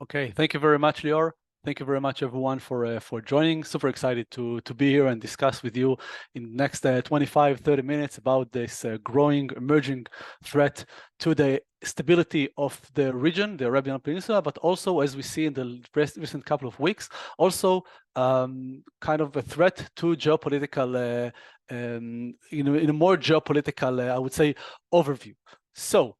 Okay, thank you very much, Lior. Thank you very much, everyone, for joining. Super excited to be here and discuss with you in the next 25, 30 minutes about this growing, emerging threat to the stability of the region, the Arabian Peninsula, but also, as we see in the recent couple of weeks, also kind of a threat to geopolitical, in a more geopolitical, I would say, overview. So,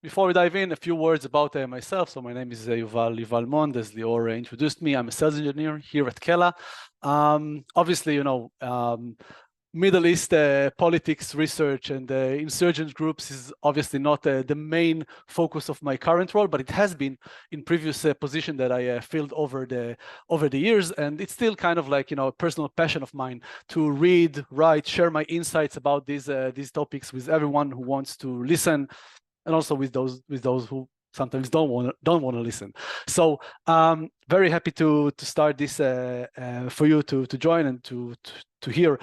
before we dive in, a few words about myself. So my name is Yuval Mond, as Lior introduced me. I'm a sales engineer here at Kela. Obviously, Middle East politics research and insurgent groups is obviously not the main focus of my current role, but it has been in previous position that I filled over the years, and it's still kind of like a personal passion of mine to read, write, share my insights about these topics with everyone who wants to listen, and also with those who sometimes don't want to listen. So very happy to start this for you to join and to hear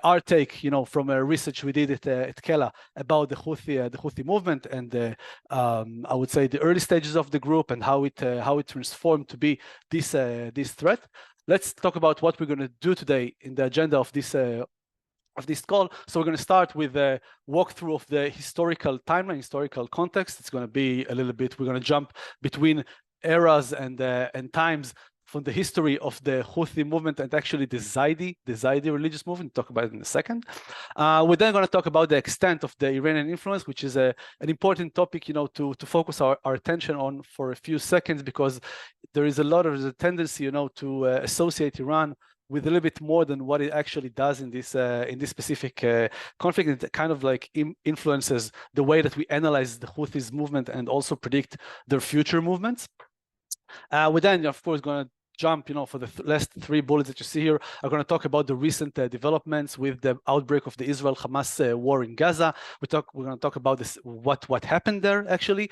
our take, from a research we did at Kela about the Houthi movement and I would say the early stages of the group and how it transformed to be this threat. Let's talk about what we're going to do today in the agenda of this call. So we're going to start with a walkthrough of the historical timeline, historical context. It's going to be a little bit, we're going to jump between eras and times from the history of the Houthi movement and actually the Zaidi religious movement. We'll talk about it in a second. We're then going to talk about the extent of the Iranian influence, which is an important topic, to focus our attention on for a few seconds, because there is a tendency, to associate Iran with a little bit more than what it actually does in this specific conflict. It kind of like influences the way that we analyze the Houthis movement and also predict their future movements. We're then, of course, going to jump, for the last three bullets that you see here, are going to talk about the recent developments with the outbreak of the Israel-Hamas war in Gaza. We're going to talk about this, what happened there actually,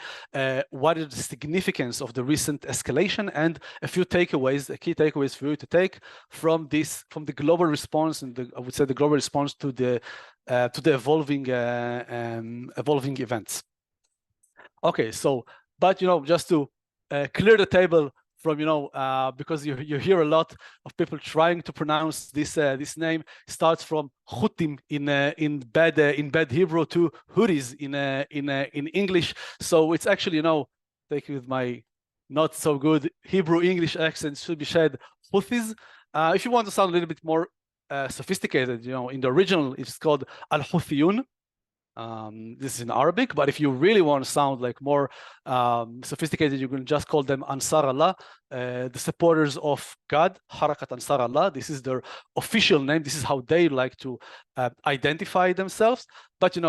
what is the significance of the recent escalation, and a few takeaways, key takeaways for you to take from the global response, and I would say the global response to the evolving events. Okay, so but just to clear the table from because you hear a lot of people trying to pronounce this name. Starts from Houthim in bad Hebrew to Houthis in English. So it's actually taking with my not so good Hebrew English accent, should be said Houthis. If you want to sound a little bit more sophisticated, in the original it's called Al-Houthiyun. This is in Arabic, but if you really want to sound like more sophisticated, you can just call them Ansar Allah, the supporters of God, Harakat Ansar Allah. This is their official name. This is how they like to identify themselves. But in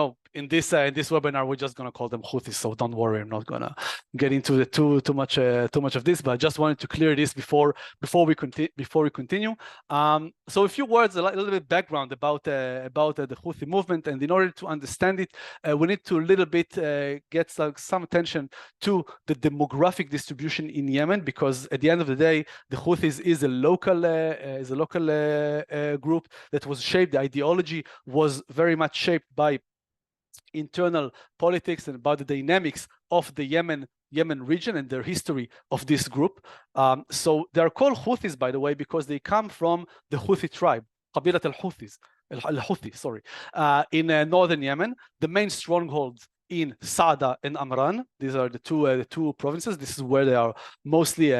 this webinar, we're just going to call them Houthis. So don't worry, I'm not going to get into the too much of this. But I just wanted to clear this before we continue. So a few words, a little bit background about the Houthi movement, and in order to understand it, we need to a little bit get some attention to the demographic distribution in Yemen, because at the end of the day, the Houthis is a local group that was shaped. The ideology was very much shaped by internal politics and about the dynamics of the Yemen region and their history of this group. So they're called Houthis, by the way, because they come from the Houthi tribe, Qabilat al-Houthi, sorry, in northern Yemen. The main strongholds in Saada and Amran. These are the two provinces. This is where they are mostly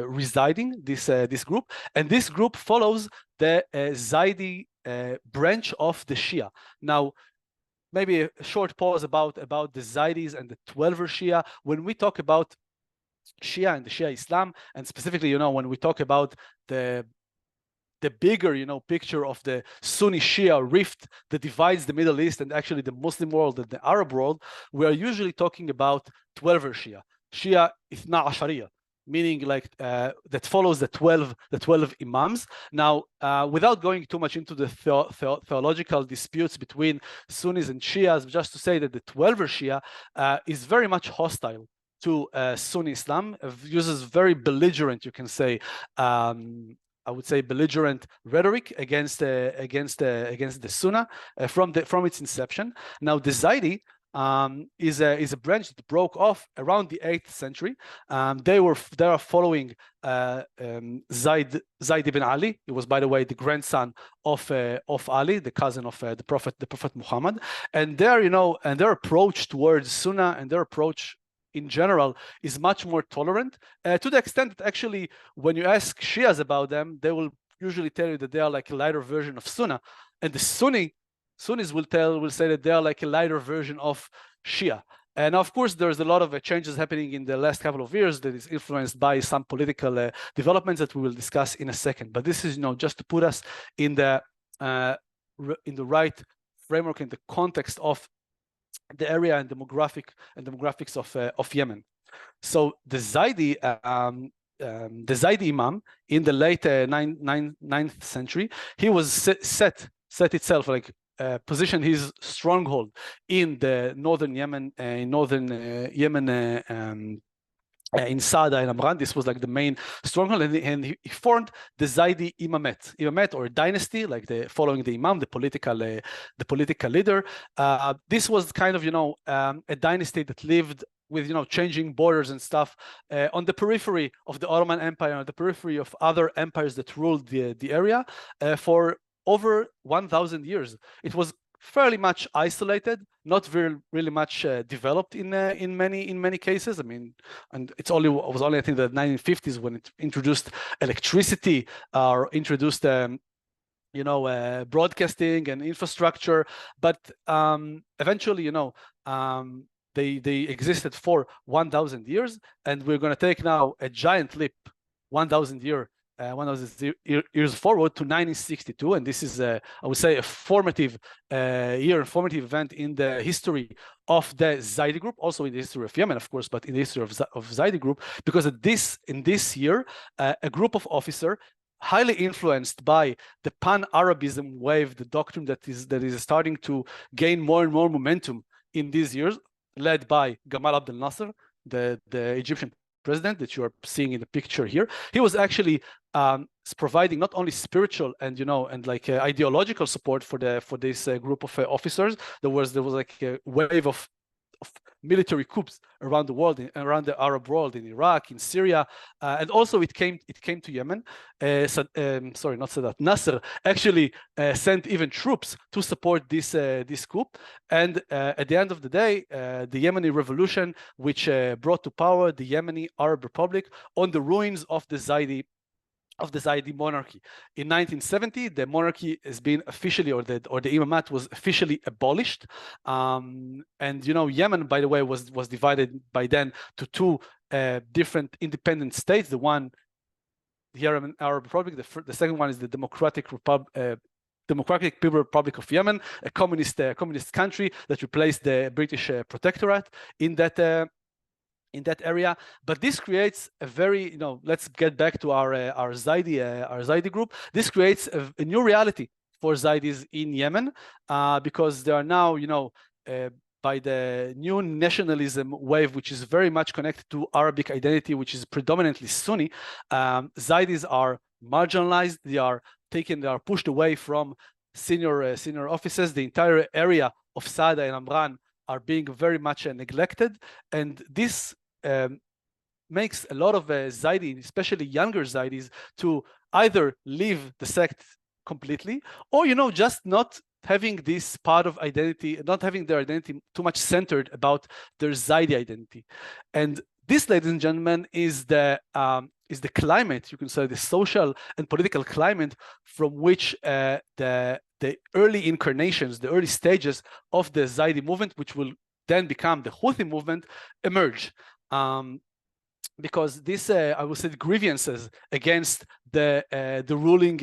residing, this group. And this group follows the Zaidi branch of the Shia. Now, maybe a short pause about the Zaidis and the 12er Shia. When we talk about Shia and the Shia Islam, and specifically, when we talk about the bigger, picture of the Sunni Shia rift that divides the Middle East and actually the Muslim world and the Arab world, we are usually talking about 12er Shia, Shia Ithna Ashariya, meaning like that follows the 12 imams. Now, without going too much into the theological disputes between Sunnis and Shias, just to say that the 12er Shia is very much hostile to Sunni Islam, uses very belligerent, you can say, I would say belligerent rhetoric against the Sunnah from its inception. Now, the Zaidi is a branch that broke off around the 8th century. They are following Zayd ibn Ali. He was, by the way, the grandson of Ali, the cousin of the Prophet Muhammad. And their approach towards Sunnah and their approach in general is much more tolerant, to the extent that actually when you ask Shias about them, they will usually tell you that they are like a lighter version of Sunnah, and the Sunnis will say that they are like a lighter version of Shia. And of course, there's a lot of changes happening in the last couple of years that is influenced by some political developments that we will discuss in a second. But this is, just to put us in the right framework, in the context of the area and demographics of Yemen. So the Zaydi Imam in the late 9th century, he was set itself like positioned his stronghold in the northern Yemen, in Sada and Amran. This was like the main stronghold, and he formed the Zaydi Imamate or dynasty, like following the Imam, the political leader. This was kind of a dynasty that lived with changing borders and stuff on the periphery of the Ottoman Empire, on the periphery of other empires that ruled the area for over 1,000 years. It was fairly much isolated, not really much developed in many cases. I mean, and it was only I think the 1950s when it introduced electricity or introduced broadcasting and infrastructure. But eventually, they existed for 1,000 years, and we're going to take now a giant leap, 1,000 years forward to 1962, and this is, I would say, a formative event in the history of the Zaydi group, also in the history of Yemen, of course, but in the history of Zaydi group, because in this year, a group of officers, highly influenced by the pan-Arabism wave, the doctrine that is starting to gain more and more momentum in these years, led by Gamal Abdel Nasser, the Egyptian president that you are seeing in the picture here. He was actually providing not only spiritual and ideological support for this group of officers. There was like a wave of military coups around the world, around the Arab world, in Iraq, in Syria, and also it came to Yemen. Nasser actually sent even troops to support this coup. And at the end of the day, the Yemeni revolution, which brought to power the Yemeni Arab Republic on the ruins of the Zaydi monarchy. In 1970, the monarchy has been officially, or the imamate was officially abolished. And Yemen, by the way, was divided by then to two different independent states. The one, the Arab Republic. The second one is the Democratic People Republic of Yemen, a communist country that replaced the British protectorate in that area. But this creates a very, let's get back to our Zaydi group. This creates a new reality for Zaydis in Yemen, because they are now, by the new nationalism wave, which is very much connected to Arabic identity, which is predominantly Sunni. Zaydis are marginalized. They are pushed away from senior offices. The entire area of Sada and Amran are being very much neglected, and this makes a lot of Zaydi, especially younger Zaydis, to either leave the sect completely, or just not having this part of identity, not having their identity too much centered about their Zaydi identity. And this, ladies and gentlemen, is the climate, you can say, the social and political climate from which the early incarnations, the early stages of the Zaydi movement, which will then become the Houthi movement, emerge. Because this, I would say, grievances against the ruling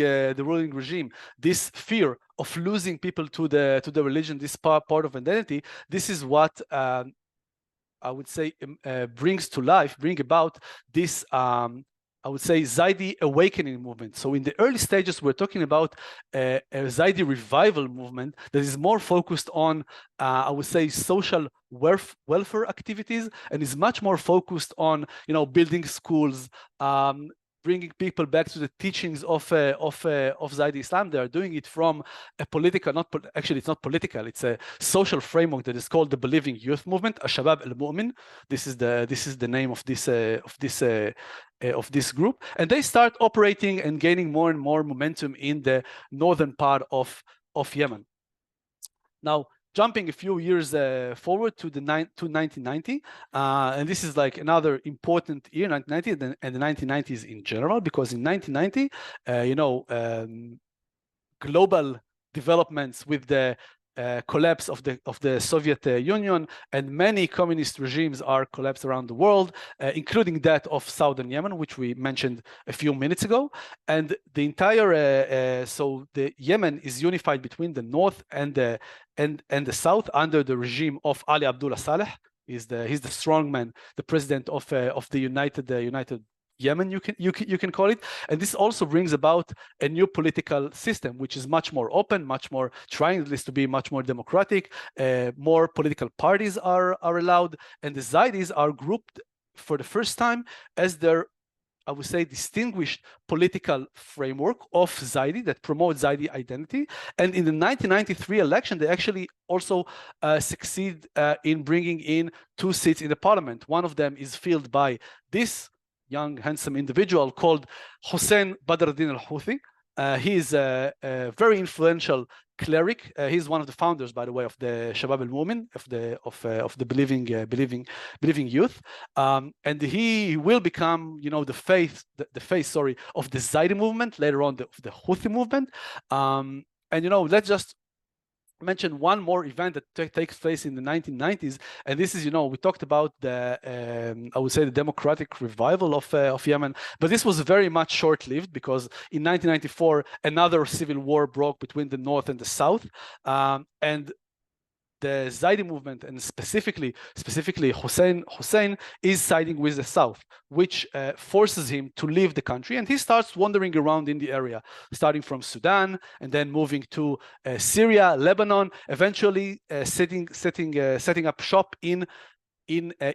regime, this fear of losing people to the religion, this part of identity, this is what I would say bring about this I would say Zaydi awakening movement. So in the early stages, we're talking about a Zaydi revival movement that is more focused on, I would say, social welfare activities, and is much more focused on, building schools, bringing people back to the teachings of Zaydi Islam. They are doing it from a political, actually it's not political, it's a social framework that is called the Believing Youth Movement, Al-Shabab Al-Mu'min. This is the name of this group, and they start operating and gaining more and more momentum in the northern part of Yemen. Now, jumping a few years forward to 1990, and this is like another important year, 1990, and the 1990s in general, because in 1990, global developments with the collapse of the Soviet Union, and many communist regimes are collapsed around the world, including that of southern Yemen, which we mentioned a few minutes ago. And the entire so the Yemen is unified between the north and the south under the regime of Ali Abdullah Saleh. He's the strongman, the president of the United Yemen, you can call it. And this also brings about a new political system, which is much more open, much more trying at least to be much more democratic. More political parties are allowed, and the Zaydis are grouped for the first time as their, I would say, distinguished political framework of Zaydi that promotes Zaydi identity. And in the 1993 election, they actually also succeed in bringing in 2 seats in the parliament. One of them is filled by this young, handsome individual called Hussein Badruddin al-Houthi. He is a very influential cleric. He's one of the founders, by the way, of the Shabab al-Mu'min, of the believing youth, and he will become, the face of the Zaydi movement later on, the Houthi movement. And let's just mention one more event that takes place in the 1990s, and this is, we talked about the I would say the democratic revival of Yemen, but this was very much short-lived, because in 1994 another civil war broke between the north and the south, and the Zaydi movement, and specifically Hussein is siding with the south, which forces him to leave the country, and he starts wandering around in the area, starting from Sudan and then moving to Syria, Lebanon, eventually setting up shop in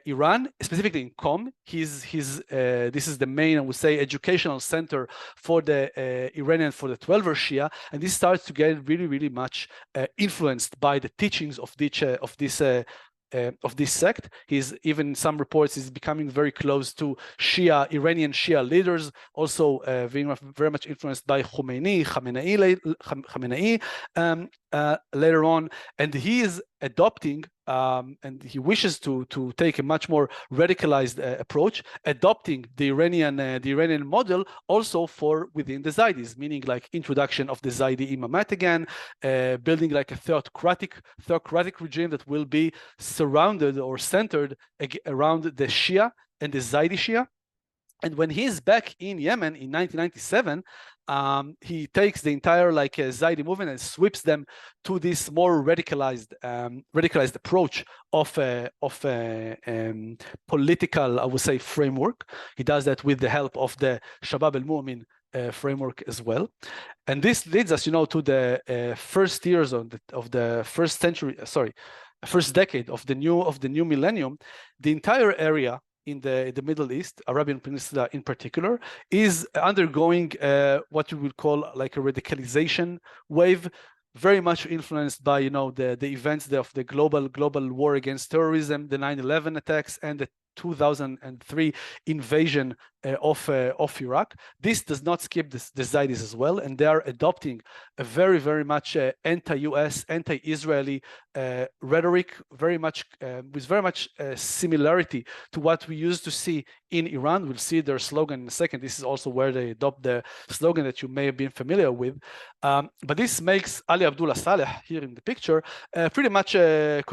Iran, specifically in Qom. This is the main, I would say, educational center for the Iranian, for the 12er Shia, and this starts to get really much influenced by the teachings of this sect. He's, even some reports, is becoming very close to Iranian Shia leaders, also very much influenced by Khamenei later on, and he is adopting and he wishes to take a much more radicalized approach, adopting the Iranian model also for within the Zaydis, meaning like introduction of the Zaydi Imamat again, building like a theocratic regime that will be surrounded or centered around the Shia and the Zaydi Shia. And when he's back in Yemen in 1997, he takes the entire Zaydi movement and sweeps them to this more radicalized approach of political, I would say, framework. He does that with the help of the Shabab al-Mu'min framework as well. And this leads us, to the first years of the first decade of the new millennium. The entire area in the Middle East, Arabian Peninsula in particular, is undergoing what you would call like a radicalization wave, very much influenced by the events of the global war against terrorism, the 9/11 attacks, and the 2003 invasion of Iraq. This does not skip the Zaydis as well, and they are adopting a very much anti-US, anti-Israeli rhetoric, with very much similarity to what we used to see in Iran. We'll see their slogan in a second. This is also where they adopt the slogan that you may have been familiar with. But this makes Ali Abdullah Saleh here in the picture pretty much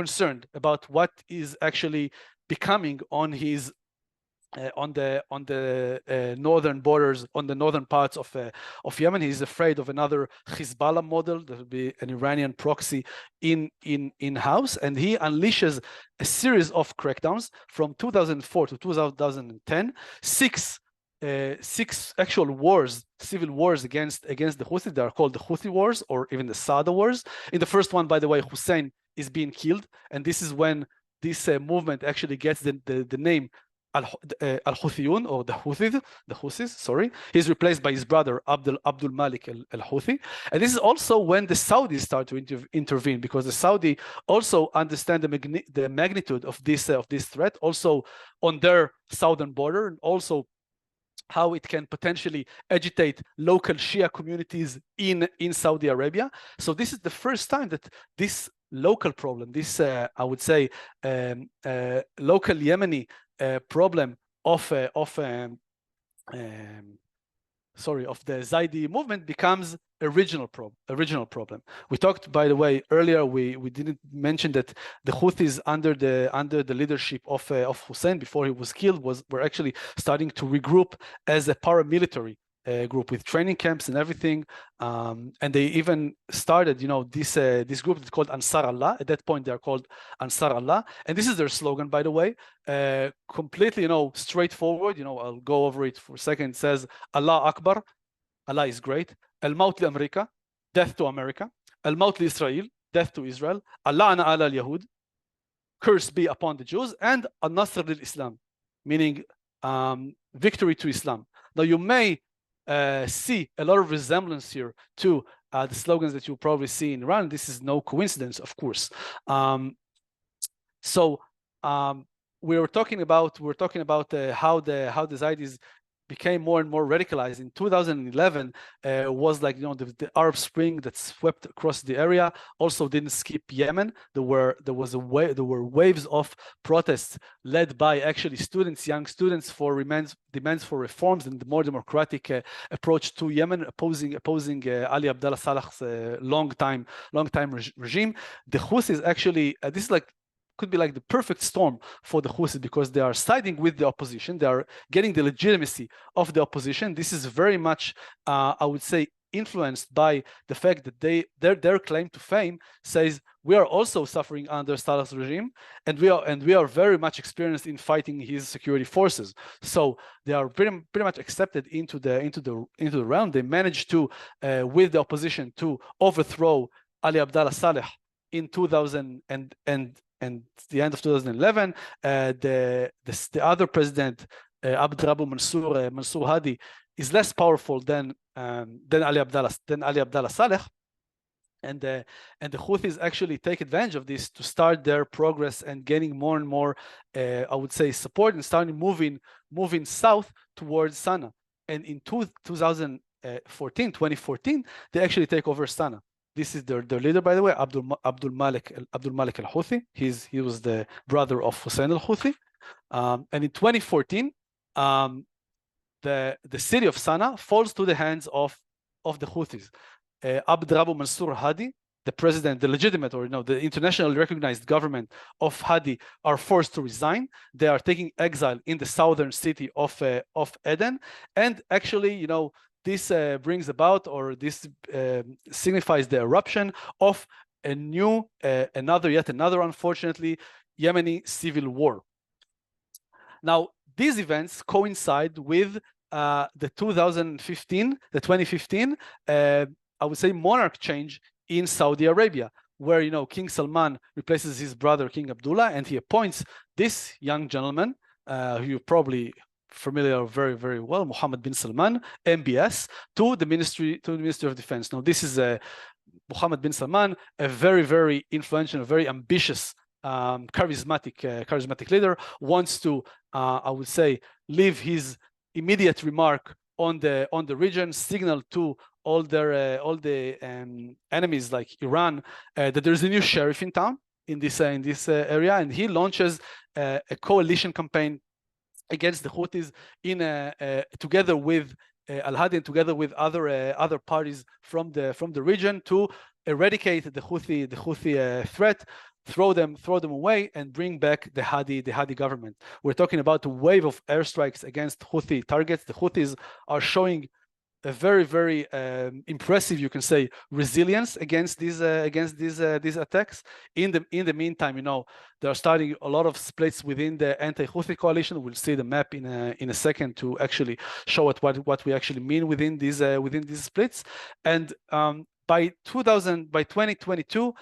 concerned about what is actually becoming on his on the northern borders, on the northern parts of Yemen. He's afraid of another Hezbollah model that would be an Iranian proxy in-house, and he unleashes a series of crackdowns from 2004 to 2010, six actual wars, civil wars against the Houthis. They are called the Houthi wars, or even the Sada wars. In the first one, by the way, Hussein is being killed, and this is when this movement actually gets the name al-Houthiyun, or the Houthis, sorry. He's replaced by his brother Abdul Malik al-Houthi. And this is also when the Saudis start to intervene, because the Saudi also understand the magnitude of this threat, also on their southern border, and also how it can potentially agitate local Shia communities in Saudi Arabia. So this is the first time that this local problem, this I would say local Yemeni problem of the Zaidi movement becomes a regional problem. We talked, by the way, earlier. We didn't mention that the Houthis under the leadership of Hussein before he was killed were actually starting to regroup as a paramilitary group with training camps and everything, and they even started, this group that's called Ansar Allah. At that point, they are called Ansar Allah, and this is their slogan, by the way, completely, straightforward. I'll go over it for a second. It says, Allah Akbar, Allah is great. Al-Maut li-America, death to America. Al-Maut li-Israel, death to Israel. Allah ala al-Yahud, curse be upon the Jews. And Al-Nasr lil-Islam, meaning victory to Islam. Now, you may see a lot of resemblance here to the slogans that you'll probably see in Iran. This is no coincidence, of course. We're talking about how the Zaidis became more and more radicalized. In 2011 was like, the Arab Spring that swept across the area. Also didn't skip Yemen. There were waves of protests led by actually young students for demands for reforms and the more democratic approach to Yemen, opposing Ali Abdullah Saleh's long time regime. The Houthis actually this is could be like the perfect storm for the Houthis, because they are siding with the opposition. They are getting the legitimacy of the opposition. This is very much, I would say, influenced by the fact that their claim to fame says we are also suffering under Saleh's regime, and we are very much experienced in fighting his security forces. So they are pretty much accepted into the realm. They managed to, with the opposition, to overthrow Ali Abdullah Saleh in 2000 and the end of 2011. The other president, Abdrabu Mansour Hadi, is less powerful than Ali Abdullah Saleh, and the Houthis actually take advantage of this to start their progress and gaining more and more, I would say, support, and starting moving south towards Sana'a. And in 2014, they actually take over Sana'a. This is their leader, by the way, Abdul Malik al-Houthi. He was the brother of Hussein al-Houthi. And in 2014, the city of Sana'a falls to the hands of the Houthis. Abdrabu Mansour Hadi, the president, the legitimate, or the internationally recognized government of Hadi, are forced to resign. They are taking exile in the southern city of Aden, and actually, this brings about, or this signifies the eruption of yet another, unfortunately, Yemeni civil war. Now, these events coincide with the 2015, I would say, monarch change in Saudi Arabia, where King Salman replaces his brother King Abdullah, and he appoints this young gentleman, who you probably familiar very, very well, Mohammed bin Salman, MBS, to the Ministry of Defense. Now, this is Mohammed bin Salman, a very, very influential, very ambitious, charismatic leader, wants to, I would say, leave his immediate remark on the region, signal to all the enemies like Iran that there's a new sheriff in town in this area, and he launches a coalition campaign against the Houthis together with Al-Hadi and together with other parties from the region to eradicate the Houthi threat, throw them away, and bring back the Hadi government. We're talking about a wave of airstrikes against Houthi targets. The Houthis are showing a very, very impressive, you can say, resilience against these attacks. In the meantime, there are starting a lot of splits within the anti-Houthi coalition. We'll see the map in a second to actually show what we actually mean within these splits. And by 2022,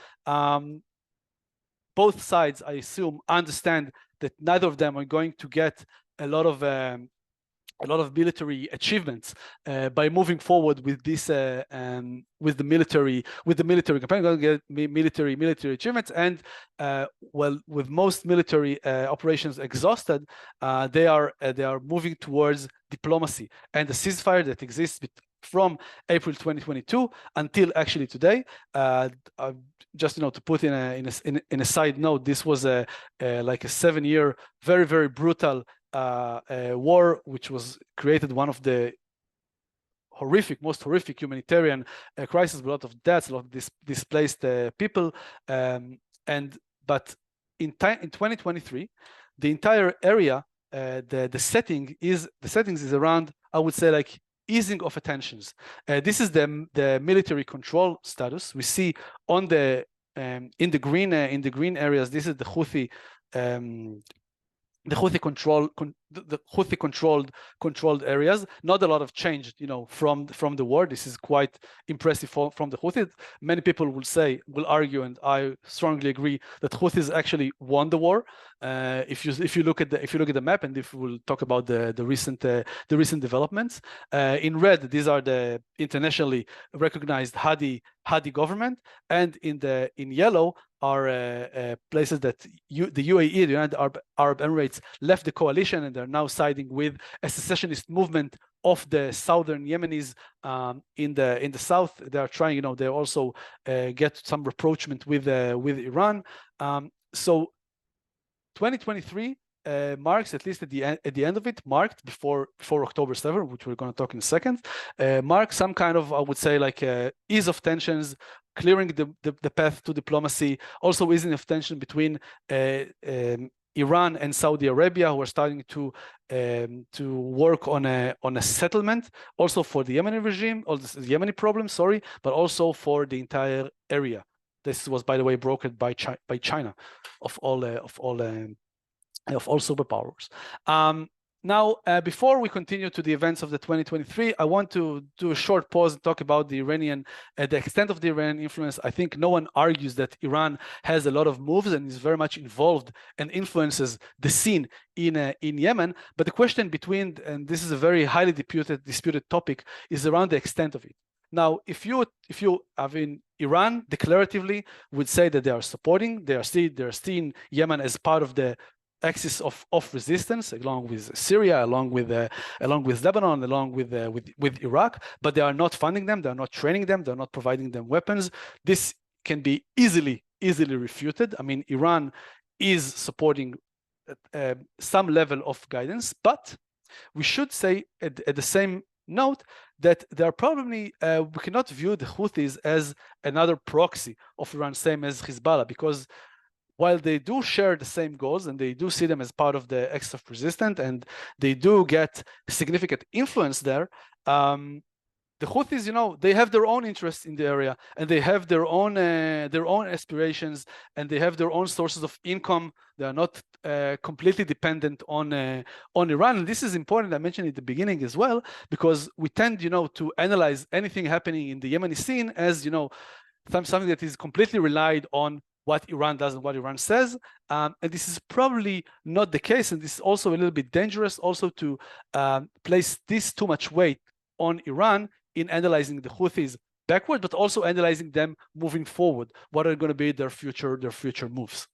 both sides, I assume, understand that neither of them are going to get a lot of military achievements by moving forward with this with the military campaign. Going to get military achievements, and well, with most military operations exhausted, they are moving towards diplomacy and the ceasefire that exists from April 2022 until actually today. Just to put in a side note, this was like a 7-year very brutal war, which was created one of the most horrific humanitarian crisis, with a lot of deaths, a lot of displaced people, but in 2023, the entire area, the settings is around, I would say, like easing of tensions. This is the military control status we see on the in the green areas. This is the Houthi. The Houthi controlled areas. Not a lot of change, from the war. This is quite impressive from the Houthis. Many people will argue, and I strongly agree, that Houthis actually won the war. If you look at the map, and if we'll talk about the recent developments, in red, these are the internationally recognized Hadi government, and in yellow are places that the UAE, the United Arab Emirates, left the coalition, and they're now siding with a secessionist movement of the southern Yemenis in the south. They are trying, they also get some rapprochement with Iran. So 2023 marks, at least at the end of it, marked before October 7, which we're going to talk in a second, marks some kind of, I would say, like ease of tensions, clearing the path to diplomacy, also easing of tension between Iran and Saudi Arabia, who are starting to work on a settlement, also for the Yemeni regime, or the Yemeni problem, but also for the entire area. This was, by the way, brokered by China, of all superpowers. Now, before we continue to the events of the 2023, I want to do a short pause and talk about the extent of the Iranian influence. I think no one argues that Iran has a lot of moves and is very much involved and influences the scene in Yemen. But the question and this is a very highly disputed topic, is around the extent of it. Now, if you Iran declaratively would say that they are seeing Yemen as part of the axis of resistance, along with Syria, along with Lebanon, along with Iraq, but they are not funding them, they are not training them, they're not providing them weapons. This can be easily refuted. I mean, Iran is supporting some level of guidance, but we should say at the same note that they are probably, we cannot view the Houthis as another proxy of Iran, same as Hezbollah, because while they do share the same goals and they do see them as part of the axis of resistance and they do get significant influence there, the Houthis, they have their own interests in the area, and they have their own aspirations, and they have their own sources of income. They are not completely dependent on Iran. And this is important. I mentioned at the beginning as well, because we tend, to analyze anything happening in the Yemeni scene as, something that is completely relied on what Iran does and what Iran says. And this is probably not the case. And this is also a little bit dangerous also to place this too much weight on Iran in analyzing the Houthis backward, but also analyzing them moving forward. What are going to be their future moves?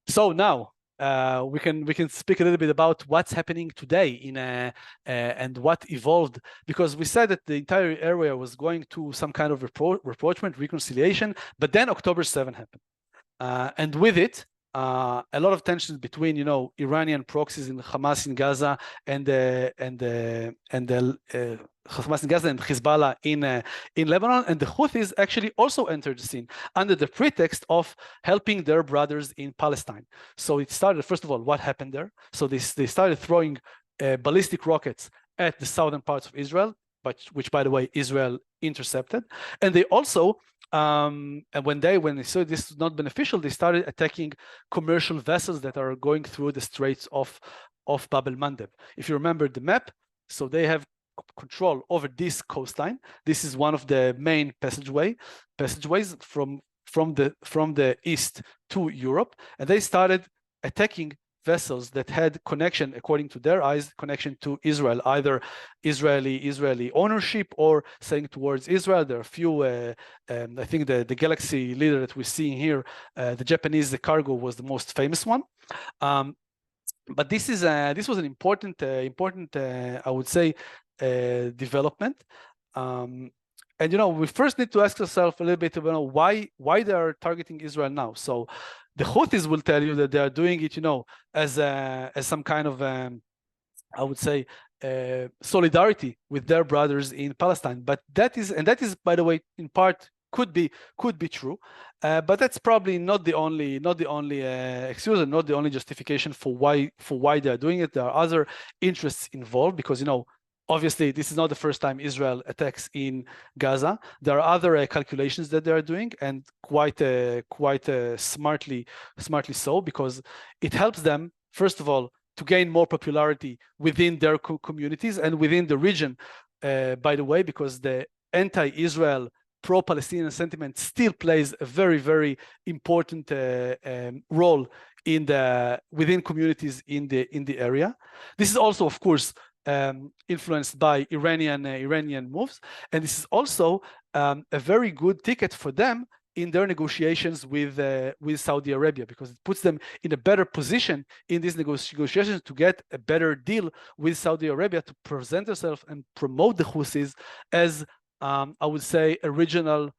So now we can speak a little bit about what's happening today and what evolved, because we said that the entire area was going to some kind of rapprochement, reconciliation, but then October 7 happened, and with it, a lot of tensions between Iranian proxies in Hamas in Gaza and Hamas in Gaza and Hezbollah in Lebanon, and the Houthis actually also entered the scene under the pretext of helping their brothers in Palestine. So it started, first of all, what happened there? So they started throwing ballistic rockets at the southern parts of Israel, which, by the way, Israel intercepted, and they also and when they saw this was not beneficial, they started attacking commercial vessels that are going through the Straits of Bab el-Mandeb. If you remember the map, so they have control over this coastline. This is one of the main passageways from the east to Europe, and they started attacking vessels that had connection, according to their eyes, connection to Israel, either Israeli ownership or saying towards Israel. There are a few, I think the Galaxy leader that we're seeing here, the Japanese cargo was the most famous one. But this was an important, I would say, development. And we first need to ask ourselves a little bit about why they are targeting Israel now. So the Houthis will tell you that they are doing it, as some kind of, I would say, solidarity with their brothers in Palestine. But that is, by the way, in part could be true, but that's probably not the only excuse and not the only justification for why they are doing it. There are other interests involved because obviously, this is not the first time Israel attacks in Gaza. There are other calculations that they are doing, and quite smartly so, because it helps them, first of all, to gain more popularity within their communities and within the region, by the way, because the anti-Israel, pro-Palestinian sentiment still plays a very, very important role within communities in the area. This is also, of course, influenced by Iranian moves, and this is also a very good ticket for them in their negotiations with Saudi Arabia, because it puts them in a better position in these negotiations to get a better deal with Saudi Arabia, to present themselves and promote the Houthis as, I would say, a regional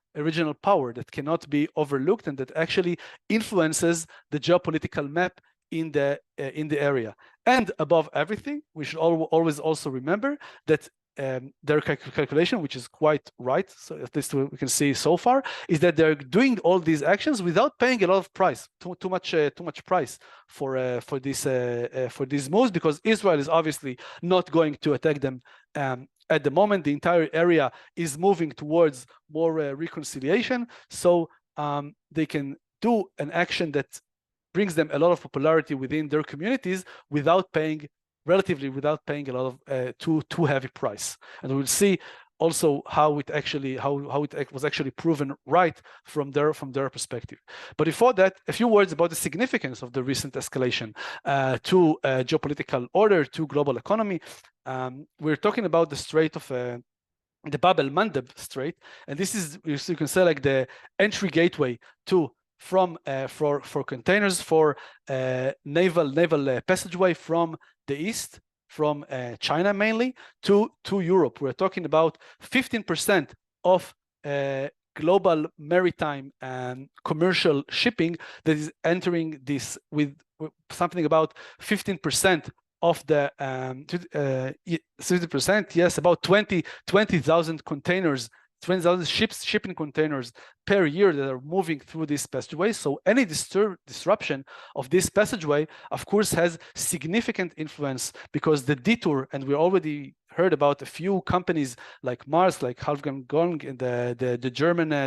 power that cannot be overlooked and that actually influences the geopolitical map in the area. And above everything, we should always also remember that their calculation, which is quite right, so at least we can see so far, is that they're doing all these actions without paying a lot of price, too much price for these moves, because Israel is obviously not going to attack them at the moment. The entire area is moving towards more reconciliation, so they can do an action that brings them a lot of popularity within their communities without paying a lot of too heavy price. And we'll see also how it was actually proven right from their perspective. But before that, a few words about the significance of the recent escalation to geopolitical order, to global economy. We're talking about the Strait of the Bab el-Mandeb Strait, and this is, you can say, like the entry gateway for containers, for naval passageway from the east, from China mainly, to Europe. We're talking about 15% of global maritime and commercial shipping that is entering this, with something about 15% of the 60%, yes, about 20,000 containers, 20,000 shipping containers per year that are moving through this passageway. So any disruption of this passageway, of course, has significant influence, because the detour, and we already heard about a few companies like Mars, like Houthis and the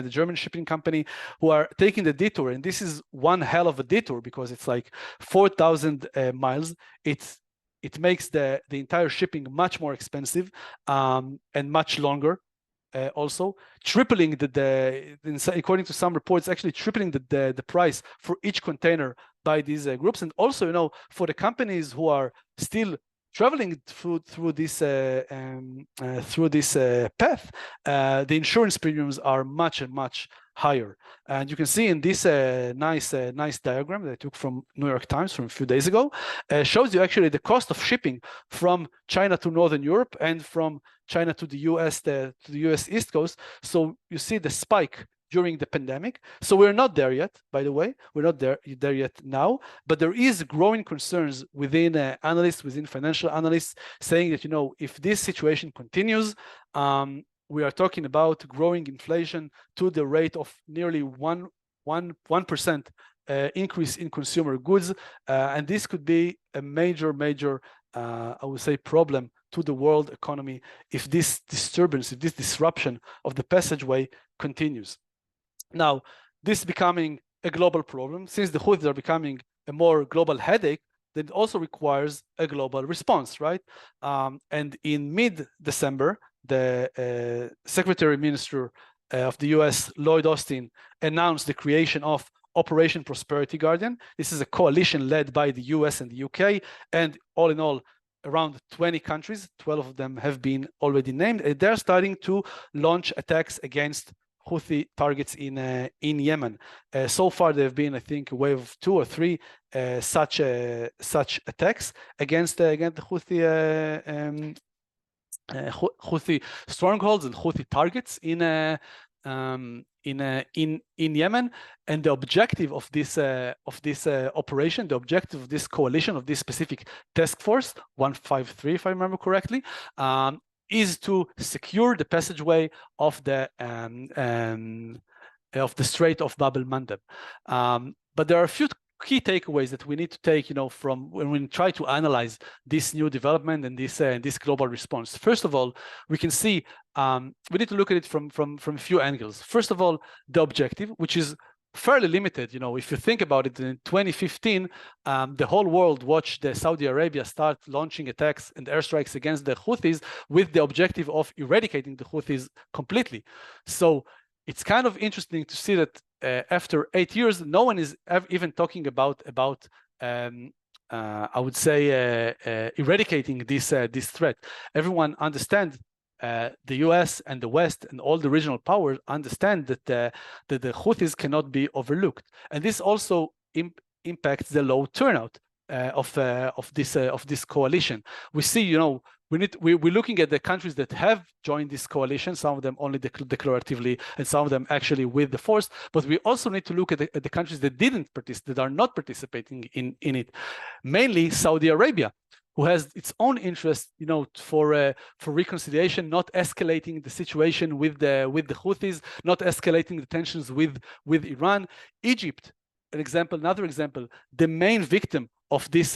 German shipping company, who are taking the detour, and this is one hell of a detour, because it's like 4,000 miles. It makes the entire shipping much more expensive and much longer. Also tripling according to some reports, actually tripling the price for each container by these groups. And also, for the companies who are still traveling through this path, the insurance premiums are much higher. And you can see in this nice diagram that I took from New York Times from a few days ago, shows you actually the cost of shipping from China to Northern Europe and from China to the US, to the US East Coast. So you see the spike during the pandemic. So we're not there yet, by the way. We're not there yet now, but there is growing concerns within analysts, within financial analysts, saying that, if this situation continues, we are talking about growing inflation to the rate of nearly 1% increase in consumer goods. And this could be a major, I would say, problem to the world economy if this disruption of the passageway continues. Now, this is becoming a global problem. Since the Houthis are becoming a more global headache, then it also requires a global response, right? And in mid-December, the Secretary Minister of the US, Lloyd Austin, announced the creation of Operation Prosperity Guardian. This is a coalition led by the US and the UK, and all in all, around 20 countries, 12 of them have been already named. They're starting to launch attacks against Houthi targets in Yemen. So far, there have been, I think, a wave of 2 or 3 such attacks against the Houthi strongholds and Houthi targets in Yemen. And the objective of this operation, the objective of this coalition, of this specific task force 153, if I remember correctly, is to secure the passageway of the Strait of Bab el-Mandeb. But there are a few key takeaways that we need to take, from when we try to analyze this new development and this global response. First of all, we can see we need to look at it from a few angles. First of all, the objective, which is fairly limited. If you think about it, in 2015, the whole world watched Saudi Arabia start launching attacks and airstrikes against the Houthis with the objective of eradicating the Houthis completely. So it's kind of interesting to see that after 8 years, no one is even talking about I would say eradicating this threat. Everyone understands. The US and the West and all the regional powers understand that the Houthis cannot be overlooked, and this also impacts the low turnout of this coalition. We see, we're looking at the countries that have joined this coalition, some of them only declaratively, and some of them actually with the force. But we also need to look at the countries that that are not participating in it, mainly Saudi Arabia, who has its own interest, for reconciliation, not escalating the situation with the Houthis, not escalating the tensions with Iran. Egypt, another example, the main victim of this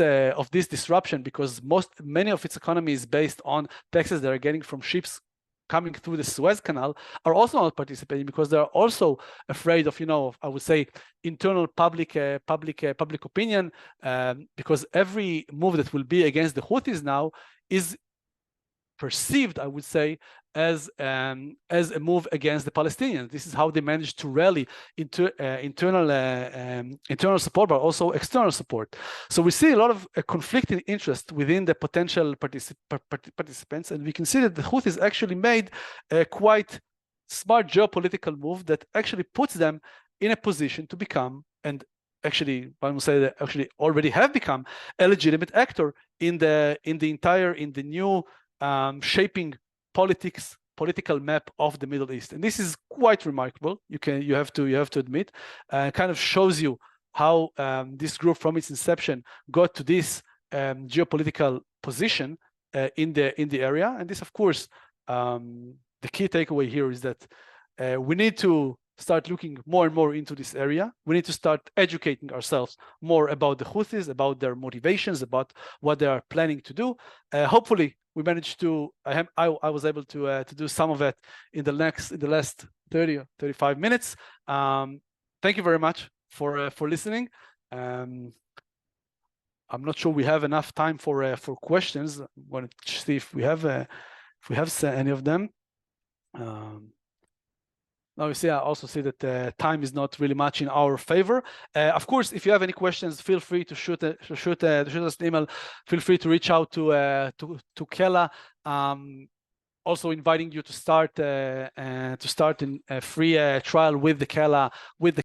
disruption, because many of its economy is based on taxes that are getting from ships coming through the Suez Canal, are also not participating because they're also afraid of, I would say, internal public opinion, because every move that will be against the Houthis now is perceived, I would say, as a move against the Palestinians. This is how they managed to rally internal support, but also external support. So we see a lot of conflicting interest within the potential participants, and we can see that the Houthis actually made a quite smart geopolitical move that actually puts them in a position to become, and actually, I would say that actually already have become, a legitimate actor in the new shaping political map of the Middle East. And this is quite remarkable. You have to admit, kind of shows you how this group from its inception got to this geopolitical position in the area. And this, of course, the key takeaway here is that we need to start looking more and more into this area. We need to start educating ourselves more about the Houthis, about their motivations, about what they are planning to do. Hopefully, we managed to. I was able to do some of it in the last 30 or 35 minutes. Thank you very much for listening. I'm not sure we have enough time for questions. I want to see if we have any of them. Now you see, I also see that time is not really much in our favor. Of course, if you have any questions, feel free to shoot us an email. Feel free to reach out to Kela. Also inviting you to start in a free trial with the Kela